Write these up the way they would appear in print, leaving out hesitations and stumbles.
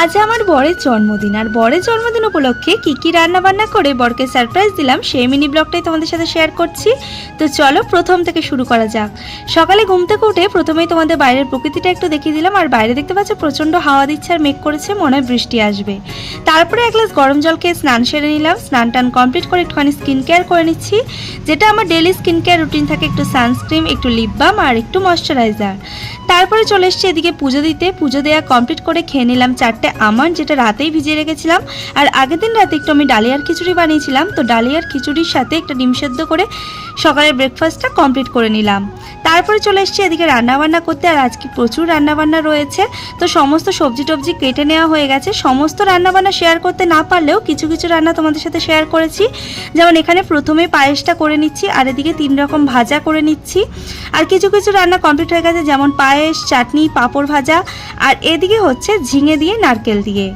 আজ আমার বরের জন্মদিন, আর বরের জন্মদিন উপলক্ষে কি রান্না বান্না করে বরকে সারপ্রাইজ দিলাম সেই মিনি ব্লগটাই তোমাদের সাথে শেয়ার করছি। তো চলো প্রথম থেকে শুরু করা যাক। সকালে ঘুম থেকে উঠে প্রথমেই তোমাদের বাইরের প্রকৃতিটা একটু দেখিয়ে দিলাম। আর বাইরে দেখতে পাচ্ছ প্রচণ্ড হাওয়া দিচ্ছে আর মেঘ করেছে, মনে হয় বৃষ্টি আসবে। তারপরে এক গ্লাস গরম জল খেয়ে স্নান সেরে নিলাম। স্নান টান কমপ্লিট করে একটুখানি স্কিন কেয়ার করে নিচ্ছি, যেটা আমার ডেলি স্কিন কেয়ার রুটিন থাকে। একটু সানস্ক্রিন, একটু লিপ বাম আর একটু ময়শ্চারাইজার। তারপরে চলে এসেছি এদিকে পুজো দিতে। পুজো দেওয়া কমপ্লিট করে খেয়ে নিলাম 4টে আমন্ড, যেটা রাতেই ভিজিয়ে রেখেছিলাম। আর আগের দিন রাতে একটু আমি ডালিয়ার খিচুড়ি বানিয়েছিলাম, তো ডালিয়ার খিচুড়ির সাথে একটা ডিম সেদ্ধ করে সকালের ব্রেকফাস্টটা কমপ্লিট করে নিলাম। তারপরে চলে এসেছি এদিকে রান্নাবান্না করতে, আর আজকে প্রচুর রান্নাবান্না রয়েছে। তো সমস্ত সবজি টবজি কেটে নেওয়া হয়ে গেছে। সমস্ত রান্নাবান্না শেয়ার করতে না পারলেও কিছু কিছু রান্না তোমাদের সাথে শেয়ার করেছি। যেমন এখানে প্রথমে পায়েসটা করে নিচ্ছি, আর এদিকে 3 রকম ভাজা করে নিচ্ছি। আর কিছু কিছু রান্না কমপ্লিট হয়ে গেছে, যেমন পায়েস, চাটনি, পাঁপড় ভাজা, আর এদিকে হচ্ছে ঝিঙে দিয়ে নারকেল দিয়ে।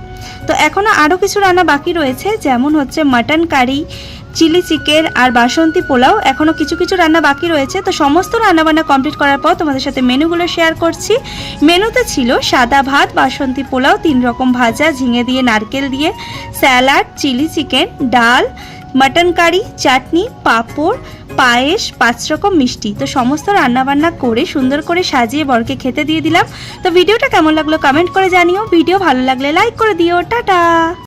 তো এখনও আরও কিছু রান্না বাকি রয়েছে, যেমন হচ্ছে মাটন কারি, চিলি চিকেন আর বাসন্তী পোলাও। এখনও কিছু কিছু রান্না বাকি রয়েছে। তো সমস্ত রান্নাবান্না কমপ্লিট করার পর তোমাদের সাথে মেনুগুলো শেয়ার করছি। মেনুতে ছিল সাদা ভাত, বাসন্তী পোলাও, 3 রকম ভাজা, ঝিঙে দিয়ে নারকেল দিয়ে, স্যালাড, চিলি চিকেন, ডাল, মাটন কারি, চাটনি, পাঁপড়, পায়েস, 5 রকম মিষ্টি। তো সমস্ত রান্নাবান্না করে সুন্দর করে সাজিয়ে বরকে খেতে দিয়ে দিলাম। তো ভিডিওটা কেমন লাগলো কমেন্ট করে জানিও। ভিডিও ভালো লাগলে লাইক করে দিও। টাটা।